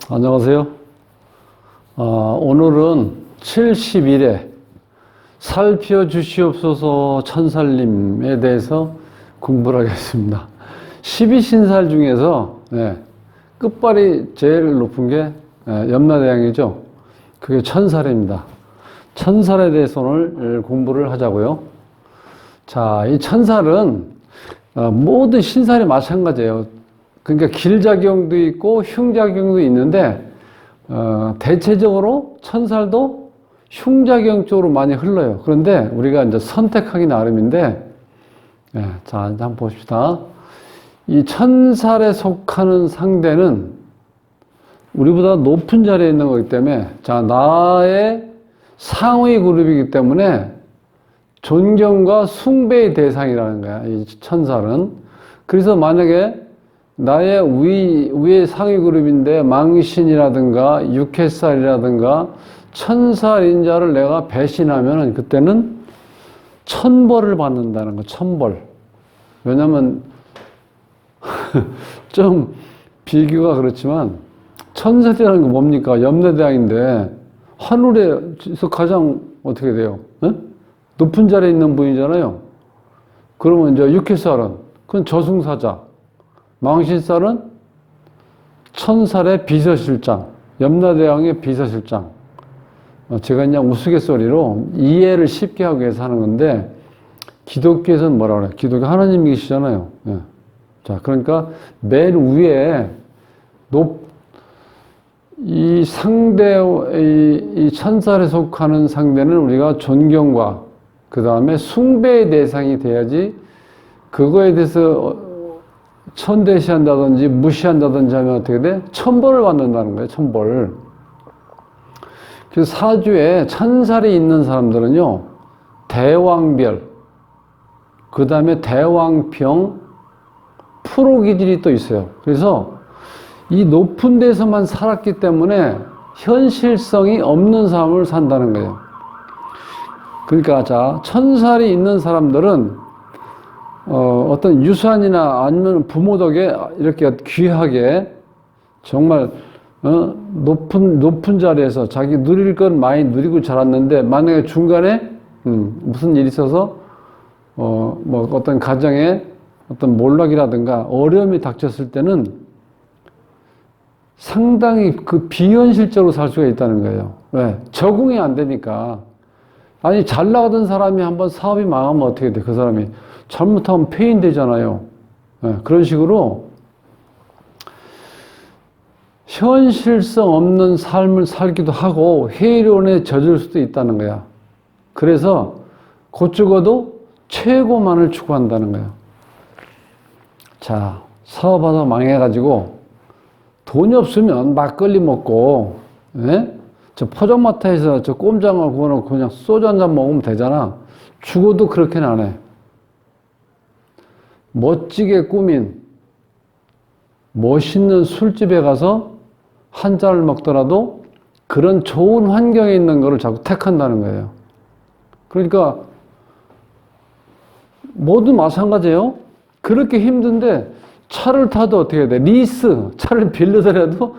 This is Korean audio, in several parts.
안녕하세요. 오늘은 71회 살펴주시옵소서 천살님에 대해서 공부를 하겠습니다. 12신살 중에서 끝발이 제일 높은 게 염라대왕이죠. 그게 천살입니다. 천살에 대해서 오늘 공부를 하자고요. 자, 이 천살은 모든 신살이 마찬가지예요. 그러니까 길작용도 있고 흉작용도 있는데 대체적으로 천살도 흉작용 쪽으로 많이 흘러요. 그런데 우리가 이제 선택하기 나름인데, 자, 이제 한번 봅시다. 이 천살에 속하는 상대는 우리보다 높은 자리에 있는 거기 때문에, 자, 나의 상위 그룹이기 때문에 존경과 숭배의 대상이라는 거야, 이 천살은. 그래서 만약에 나의 위의 상위 그룹인데 망신이라든가 육해살이라든가 천살인 자를 내가 배신하면은 그때는 천벌을 받는다는 거, 천벌. 왜냐면 좀 비교가 그렇지만 천살이라는 거 뭡니까? 염라대왕인데 하늘에서 가장 어떻게 돼요? 높은 자리에 있는 분이잖아요. 그러면 이제 육해살은 그건 저승사자. 망신살은 천살의 비서실장, 염라대왕의 비서실장. 제가 그냥 우스갯소리로 이해를 쉽게 하기 위해서 하는 건데, 기독교에서는 뭐라 그래요? 기독교 하나님이 계시잖아요. 자, 그러니까 맨 위에 이 상대, 이 천살에 속하는 상대는 우리가 존경과 그 다음에 숭배의 대상이 돼야지 그거에 대해서 천대시한다든지 무시한다든지 하면 어떻게 돼? 천벌을 받는다는 거예요, 천벌. 그래서 사주에 천살이 있는 사람들은요, 대왕별, 그 다음에 대왕병, 프로기질이 또 있어요. 그래서 이 높은 데서만 살았기 때문에 현실성이 없는 삶을 산다는 거예요. 그러니까, 자, 천살이 있는 사람들은 어떤 유산이나 아니면 부모 덕에 이렇게 귀하게 정말 높은 자리에서 자기 누릴 건 많이 누리고 자랐는데, 만약에 중간에 무슨 일이 있어서 뭐 어떤 가정에 어떤 몰락이라든가 어려움이 닥쳤을 때는 상당히 그 비현실적으로 살 수가 있다는 거예요. 왜? 적응이 안 되니까. 아니, 잘 나가던 사람이 한번 사업이 망하면 어떻게 돼? 그 사람이 잘못하면 폐인되잖아요. 그런 식으로 현실성 없는 삶을 살기도 하고 회의론에 젖을 수도 있다는 거야. 그래서 곧 죽어도 최고만을 추구한다는 거야. 자, 사업하다 망해가지고 돈이 없으면 막걸리 먹고, 저 포장마차에서 저 꼼장을 구워놓고 그냥 소주 한 잔 먹으면 되잖아. 죽어도 그렇게는 안 해. 멋지게 꾸민 멋있는 술집에 가서 한 잔을 먹더라도 그런 좋은 환경에 있는 거를 자꾸 택한다는 거예요. 그러니까 모두 마찬가지예요. 그렇게 힘든데 차를 타도 어떻게 해야 돼? 리스, 차를 빌려더라도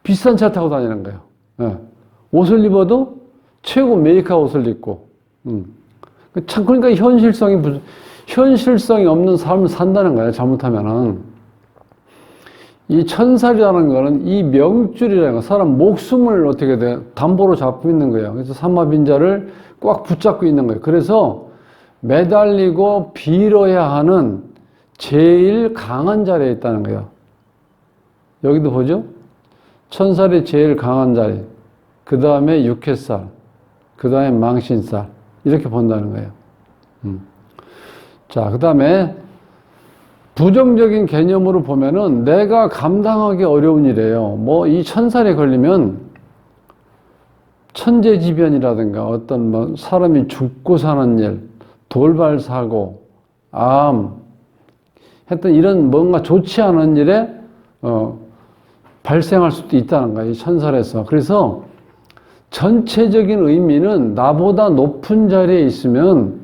비싼 차 타고 다니는 거예요. 옷을 입어도 최고 메이커 옷을 입고. 참, 그러니까 현실성이 없는 삶을 산다는 거예요, 잘못하면은. 이 천살이라는 거는 이 명줄이라는 거, 사람 목숨을 어떻게 돼? 담보로 잡고 있는 거예요. 그래서 삼합인자를 꽉 붙잡고 있는 거예요. 그래서 매달리고 빌어야 하는 제일 강한 자리에 있다는 거예요. 여기도 보죠? 천살이 제일 강한 자리. 그 다음에 육해살. 그 다음에 망신살. 이렇게 본다는 거예요. 자, 그 다음에 부정적인 개념으로 보면은 내가 감당하기 어려운 일이에요. 뭐 이 천살에 걸리면 천재지변이라든가 어떤 뭐 사람이 죽고 사는 일, 돌발 사고, 암, 했던 이런 뭔가 좋지 않은 일에 발생할 수도 있다는 거예요, 이 천살에서. 그래서 전체적인 의미는 나보다 높은 자리에 있으면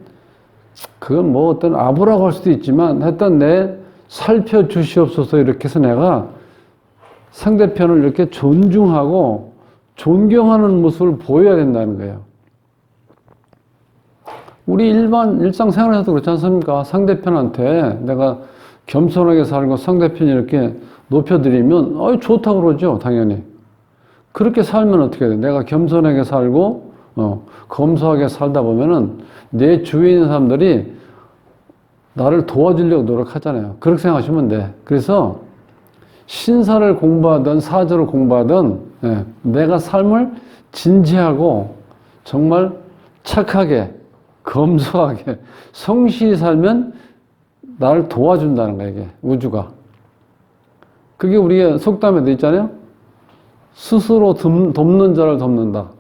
그건 뭐 어떤 아부라고 할 수도 있지만 하여튼 내 살펴주시옵소서 이렇게 해서 내가 상대편을 이렇게 존중하고 존경하는 모습을 보여야 된다는 거예요. 우리 일상생활에서도 그렇지 않습니까? 상대편한테 내가 겸손하게 살고 상대편이 이렇게 높여드리면, 좋다고 그러죠, 당연히. 그렇게 살면 어떻게 돼? 내가 겸손하게 살고, 검소하게 살다 보면은 내 주위에 있는 사람들이 나를 도와주려고 노력하잖아요. 그렇게 생각하시면 돼. 그래서 신사를 공부하든 사주를 공부하든, 내가 삶을 진지하고 정말 착하게, 검소하게, 성실히 살면 나를 도와준다는 거야, 이게, 우주가. 그게 우리의 속담에도 있잖아요. 스스로 돕는 자를 돕는다.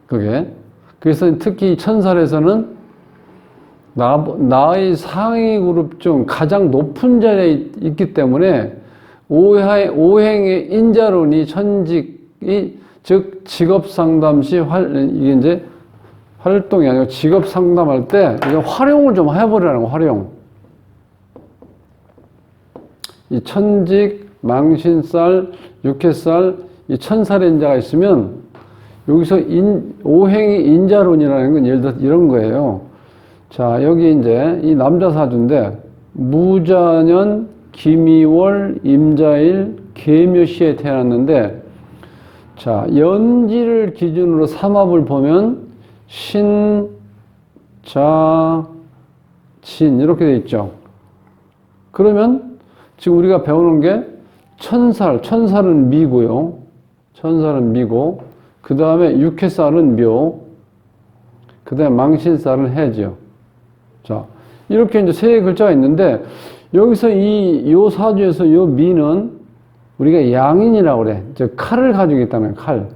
그게. 그래서 특히 천살에서는 나의 상위 그룹 중 가장 높은 자리에 있기 때문에 오행의 인자론이 천직이, 즉, 직업 상담 시 이게 이제 활동이 아니고 직업 상담할 때 이게 활용을 좀 해보라는 거, 활용. 이 천직, 망신살, 육해살, 이 천살의 인자가 있으면 여기서 오행이 인자론이라는 건 예를 들어서 이런 거예요. 자, 여기 이제 이 남자 사주인데 무자년, 김이월, 임자일, 계묘시에 태어났는데, 자, 연지를 기준으로 삼합을 보면 신, 자, 진 이렇게 돼 있죠. 그러면 지금 우리가 배우는 게 천살은 미고요. 천살은 미고, 그 다음에 육해살은 묘, 그 다음에 망신살은 해죠. 자, 이렇게 이제 세 글자가 있는데, 여기서 요 사주에서 요 미는 우리가 양인이라고 그래. 즉, 칼을 가지고 있다는 거예요,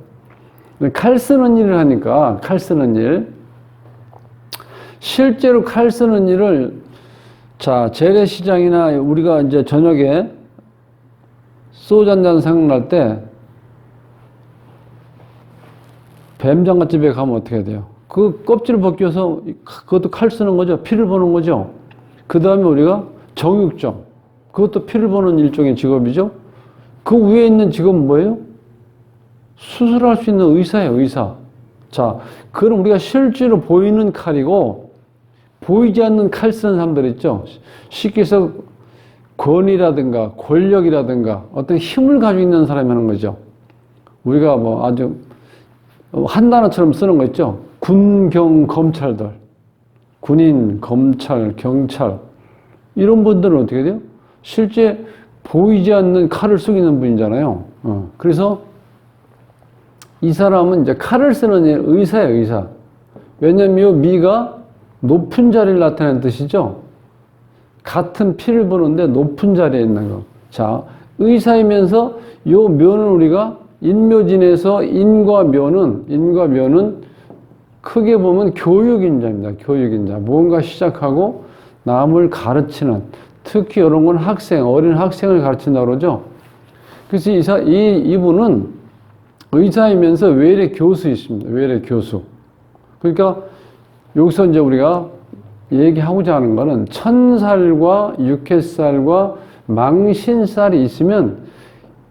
칼. 칼 쓰는 일을 하니까, 칼 쓰는 일. 실제로 칼 쓰는 일을, 자, 재래시장이나 우리가 이제 저녁에 소주 한잔 생각날 때, 뱀장가집에 가면 어떻게 돼요? 그 껍질을 벗겨서 그것도 칼 쓰는 거죠. 피를 보는 거죠. 그 다음에 우리가 정육점. 그것도 피를 보는 일종의 직업이죠. 그 위에 있는 직업은 뭐예요? 수술할 수 있는 의사예요, 의사. 자, 그럼 우리가 실제로 보이는 칼이고, 보이지 않는 칼 쓰는 사람들 있죠. 쉽게 해서 권위라든가 권력이라든가 어떤 힘을 가지고 있는 사람이 하는 거죠. 우리가 뭐 아주 한 단어처럼 쓰는 거 있죠. 군, 경, 검찰들. 군인, 검찰, 경찰. 이런 분들은 어떻게 돼요? 실제 보이지 않는 칼을 쓰고 있는 분이잖아요. 그래서 이 사람은 이제 칼을 쓰는 의사예요, 의사. 왜냐면 이 미가 높은 자리를 나타내는 뜻이죠. 같은 피를 보는데 높은 자리에 있는 거. 자, 의사이면서 이 묘는 우리가 인묘진에서 인과 묘는 크게 보면 교육인자입니다. 교육인자. 무언가 시작하고 남을 가르치는, 특히 이런 건 어린 학생을 가르친다고 그러죠. 그래서 이분은 의사이면서 외래 교수이십니다. 외래 교수. 그러니까 여기서 이제 우리가 얘기하고자 하는 거는 천살과 육해살과 망신살이 있으면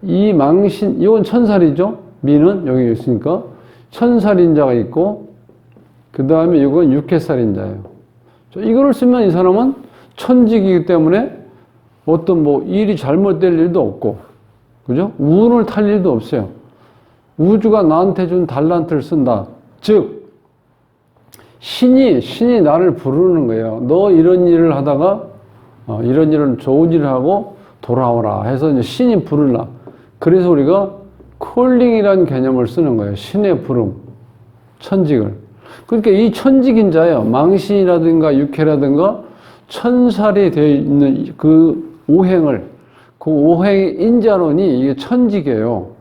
이건 천살이죠. 미는 여기 있으니까 천살인자가 있고, 그 다음에 이건 육해살인자예요. 이거를 쓰면 이 사람은 천직이기 때문에 어떤 뭐 일이 잘못될 일도 없고, 그죠? 운을 탈 일도 없어요. 우주가 나한테 준 달란트를 쓴다. 즉, 신이 나를 부르는 거예요. 너 이런 일을 하다가, 이런 일은 좋은 일을 하고 돌아오라 해서 이제 신이 부르라. 그래서 우리가 콜링이라는 개념을 쓰는 거예요. 신의 부름. 천직을. 그러니까 이 천직인자예요. 망신이라든가 육해라든가 천살이 되어 있는 그 오행의 인자론이 이게 천직이에요.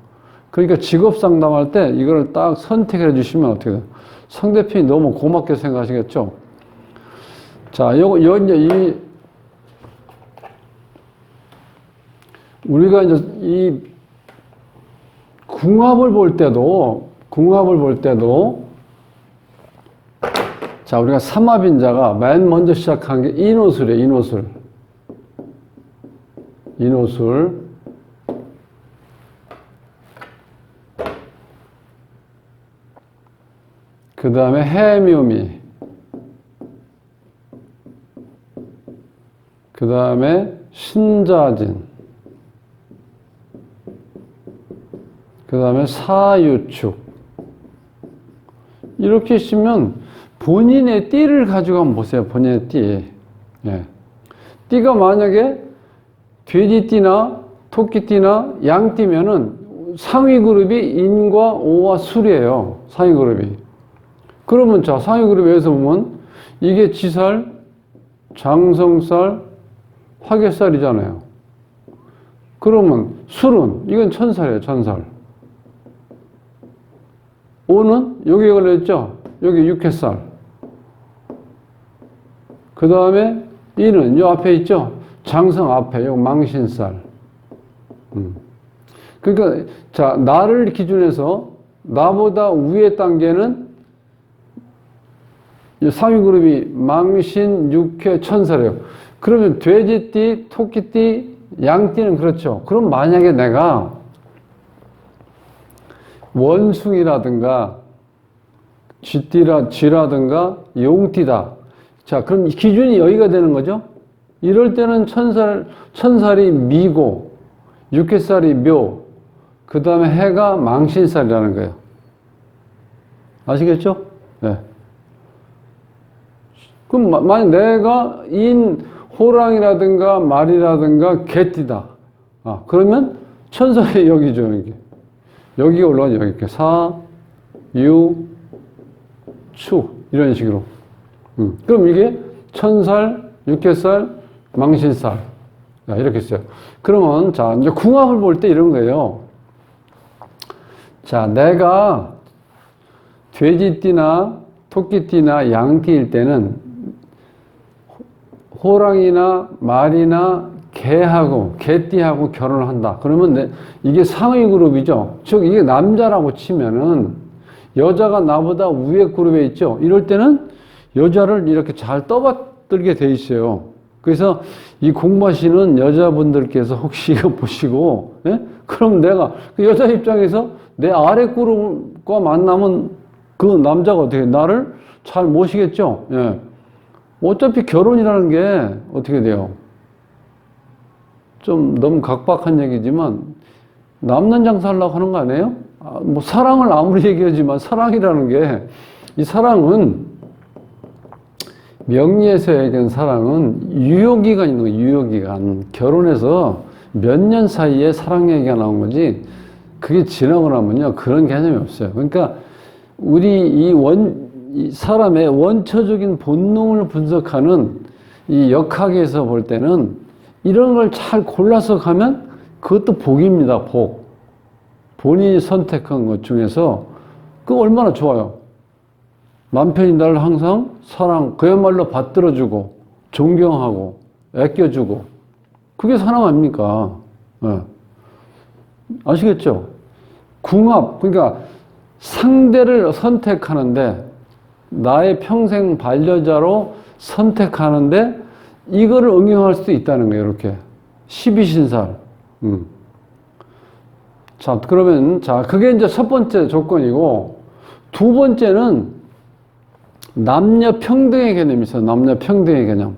그러니까 직업 상담할 때 이걸 딱 선택해 주시면 어떻게 돼요? 상대편이 너무 고맙게 생각하시겠죠? 자, 우리가 이제 이 궁합을 볼 때도, 자, 우리가 삼합인자가 맨 먼저 시작한 게 인호술이에요, 인호술. 그 다음에 해묘미, 그 다음에 신자진, 그 다음에 사유축. 이렇게 있으면 본인의 띠를 가지고 한번 보세요. 본인의 띠. 예. 띠가 만약에 돼지띠나 토끼띠나 양띠면은 상위 그룹이 인과 오와 술이에요. 상위 그룹이. 그러면 자, 상위 그룹에서 보면 이게 지살, 장성살, 화개살이잖아요. 그러면 술은 이건 천살이에요. 천살. 오는 여기에 걸려있죠. 여기 육해살. 그 다음에 이는 이 앞에 있죠. 장성 앞에 요 망신살. 그러니까 자, 나를 기준해서 나보다 위의 단계는 이 상위 그룹이 망신, 육해, 천살이에요. 그러면 돼지띠, 토끼띠, 양띠는 그렇죠. 그럼 만약에 내가 원숭이라든가 쥐라든가 용띠다. 자, 그럼 기준이 여기가 되는 거죠. 이럴 때는 천살이 미고, 육해살이 묘, 그 다음에 해가 망신살이라는 거예요. 아시겠죠? 네. 그럼 만약 내가 호랑이라든가 말이라든가 개띠다. 아, 그러면 천살이 여기죠, 여기. 여기가 올라가죠, 여기. 이렇게 사, 유, 추. 이런 식으로. 그럼 이게 천살, 육해살, 망신살. 자, 이렇게 써요. 그러면, 자, 이제 궁합을 볼 때 이런 거예요. 자, 내가 돼지띠나 토끼띠나 양띠일 때는 호랑이나 말이나 개띠하고 결혼을 한다. 그러면 이게 상위 그룹이죠. 즉, 이게 남자라고 치면은 여자가 나보다 위에 그룹에 있죠. 이럴 때는 여자를 이렇게 잘 떠받들게 돼 있어요. 그래서 이 공부하시는 여자분들께서 혹시 이거 보시고, 예? 그럼 내가 그 여자 입장에서 내 아래 그룹과 만나면 그 남자가 어떻게 나를 잘 모시겠죠. 예. 어차피 결혼이라는 게 어떻게 돼요? 좀 너무 각박한 얘기지만 남는 장사하려고 하는 거 아니에요? 아, 뭐 사랑을 아무리 얘기하지만 사랑이라는 게, 이 사랑은 명리에서 얘기한 사랑은 유효기간이 있는 거예요. 유효기간. 결혼해서 몇 년 사이에 사랑 얘기가 나온 거지, 그게 지나고 나면요 그런 개념이 없어요. 그러니까 우리 이 사람의 원초적인 본능을 분석하는 이 역학에서 볼 때는 이런 걸 잘 골라서 가면 그것도 복입니다. 복. 본인이 선택한 것 중에서 그거 얼마나 좋아요. 남편이 나를 항상 그야말로 받들어주고 존경하고 아껴주고, 그게 사랑 아닙니까? 네. 아시겠죠? 궁합, 그러니까 상대를 선택하는데, 나의 평생 반려자로 선택하는데 이거를 응용할 수도 있다는 거예요. 이렇게 12신살. 자, 그러면 자, 그게 이제 첫 번째 조건이고, 두 번째는 남녀 평등의 개념이 있어요. 남녀 평등의 개념.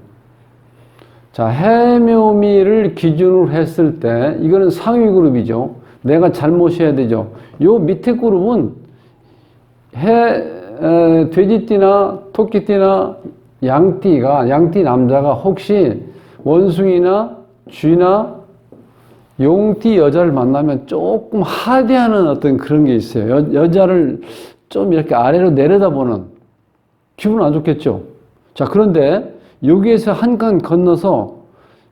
자, 해묘미를 기준으로 했을 때 이거는 상위 그룹이죠. 내가 잘 모셔야 되죠. 요 밑에 그룹은 돼지띠나 토끼띠나 양띠 남자가 혹시 원숭이나 쥐나 용띠 여자를 만나면 조금 하대하는 어떤 그런 게 있어요. 여자를 좀 이렇게 아래로 내려다보는, 기분 안 좋겠죠. 자, 그런데 여기에서 한 칸 건너서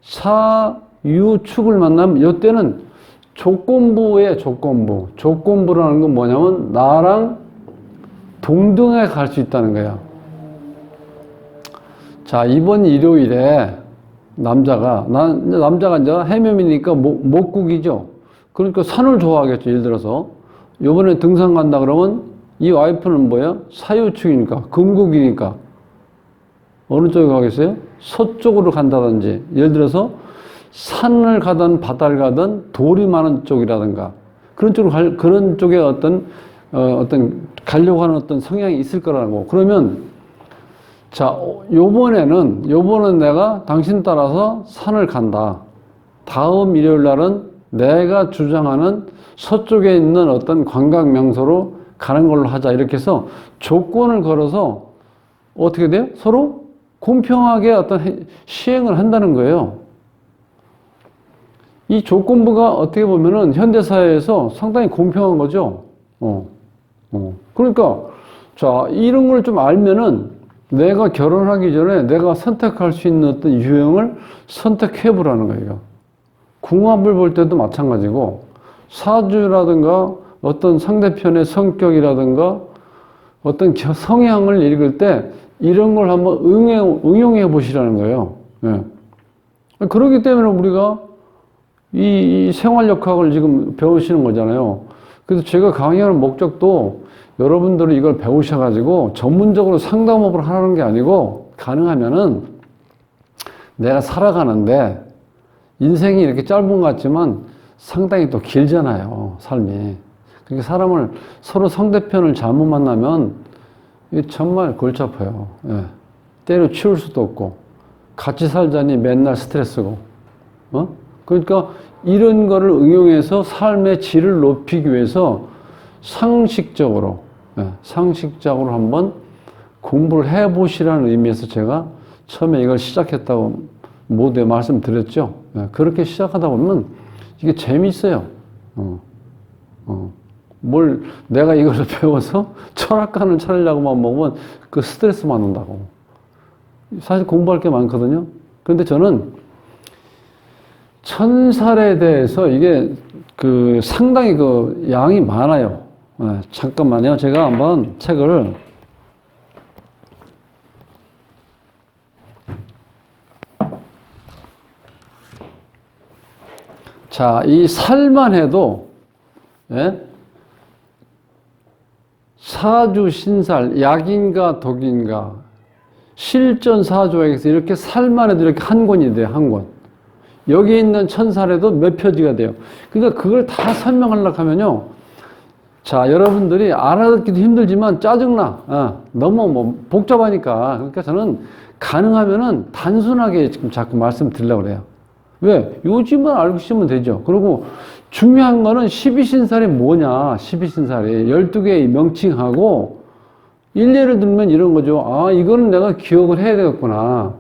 사유축을 만나면 이때는 조건부예요. 조건부라는 건 뭐냐면 나랑 동등하게 갈 수 있다는 거야. 자, 이번 일요일에 남자가 이제 해묘미니까 목국이죠. 그러니까 산을 좋아하겠죠. 예를 들어서 요번에 등산 간다 그러면 이 와이프는 뭐예요? 사유축이니까, 금국이니까 어느 쪽에 가겠어요? 서쪽으로 간다든지, 예를 들어서 산을 가든 바다를 가든 돌이 많은 쪽이라든가 그런 쪽에 어떤 어떤 가려고 하는 어떤 성향이 있을 거라고. 그러면 자, 요번엔 내가 당신 따라서 산을 간다. 다음 일요일 날은 내가 주장하는 서쪽에 있는 어떤 관광 명소로 가는 걸로 하자. 이렇게 해서 조건을 걸어서 어떻게 돼요? 서로 공평하게 어떤 시행을 한다는 거예요. 이 조건부가 어떻게 보면은 현대사회에서 상당히 공평한 거죠. 그러니까, 자, 이런 걸 좀 알면은 내가 결혼하기 전에 내가 선택할 수 있는 어떤 유형을 선택해 보라는 거예요. 궁합을 볼 때도 마찬가지고, 사주라든가 어떤 상대편의 성격이라든가 어떤 성향을 읽을 때 이런 걸 한번 응용해 보시라는 거예요. 예. 그렇기 때문에 우리가 이 생활역학을 지금 배우시는 거잖아요. 그래서 제가 강의하는 목적도 여러분들이 이걸 배우셔가지고 전문적으로 상담업을 하는 게 아니고, 가능하면은 내가 살아가는데 인생이 이렇게 짧은 것 같지만 상당히 또 길잖아요, 삶이. 그러니까 사람을, 서로 상대편을 잘못 만나면 이게 정말 골치 아파요. 예. 때려치울 수도 없고, 같이 살자니 맨날 스트레스고, 그러니까 이런 거를 응용해서 삶의 질을 높이기 위해서 상식적으로 한번 공부를 해보시라는 의미에서 제가 처음에 이걸 시작했다고 모두에 말씀드렸죠. 그렇게 시작하다 보면 이게 재미있어요. 뭘 내가 이걸 배워서 철학관을 차리려고만 먹으면 그 스트레스만 온다고. 사실 공부할 게 많거든요. 그런데 저는 천살에 대해서 이게 상당히 양이 많아요. 잠깐만요. 제가 한번 책을 자, 이 살만 해도, 예? 사주 신살, 약인가 독인가, 실전 사주에서 이렇게 살만 해도 이렇게 한 권이 돼요, 한 권. 여기 있는 천살에도 몇 표지가 돼요. 그러니까 그걸 다 설명하려고 하면요. 자, 여러분들이 알아듣기도 힘들지만 짜증나. 너무 복잡하니까. 그러니까 저는 가능하면은 단순하게 지금 자꾸 말씀드리려고 그래요. 왜? 요즘은 알고 싶으면 되죠. 그리고 중요한 거는 12신살이 뭐냐. 12신살이 12개의 명칭하고 일례를 들면 이런 거죠. 아, 이거는 내가 기억을 해야 되겠구나.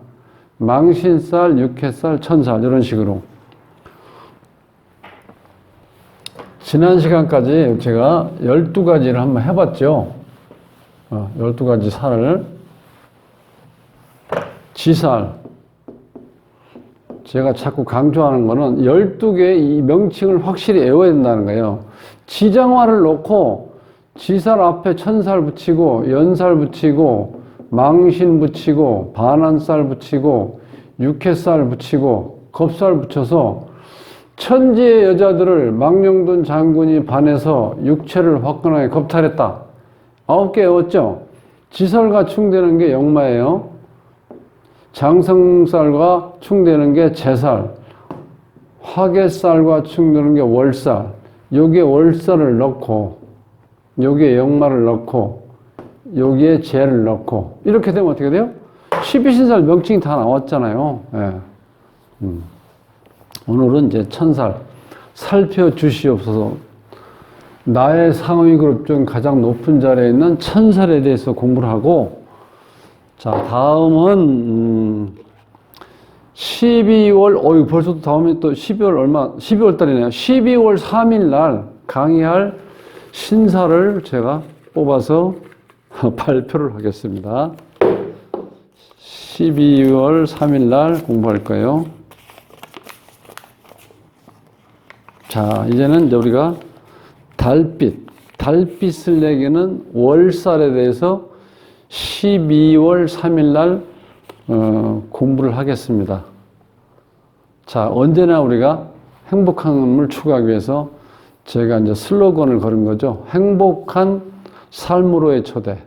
망신살, 육해살, 천살 이런 식으로. 지난 시간까지 제가 12가지를 한번 해봤죠. 12가지 살을. 지살. 제가 자꾸 강조하는 거는 12개의 이 명칭을 확실히 외워야 된다는 거예요. 지장화를 놓고 지살 앞에 천살 붙이고 연살 붙이고 망신 붙이고 반한살 붙이고 육해살 붙이고 겁살 붙여서 천지의 여자들을 망령둔 장군이 반해서 육체를 화끈하게 겁탈했다. 9개 외웠죠? 지살과 충되는 게 역마예요. 장성살과 충되는 게 재살, 화개살과 충되는 게 월살. 여기에 월살을 넣고 여기에 역마를 넣고 여기에 재를 넣고 이렇게 되면 어떻게 돼요? 12신살 명칭이 다 나왔잖아요. 예. 오늘은 이제 천살 살펴주시옵소서. 나의 상위 그룹 중 가장 높은 자리에 있는 천살에 대해서 공부를 하고, 자, 다음은 12월, 벌써 다음에 또 12월 달이네요. 12월 3일 날 강의할 신사를 제가 뽑아서 발표를 하겠습니다. 12월 3일 날 공부할 거예요. 자, 이제는 이제 우리가 달빛을 내기는 월살에 대해서 12월 3일 날 공부를 하겠습니다. 자, 언제나 우리가 행복함을 추구하기 위해서 제가 이제 슬로건을 걸은 거죠. 행복한 삶으로의 초대.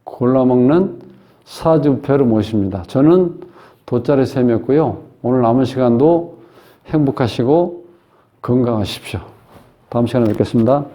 골라먹는 사주표를 모십니다. 저는 돗자리 쌤이었고요. 오늘 남은 시간도 행복하시고 건강하십시오. 다음 시간에 뵙겠습니다.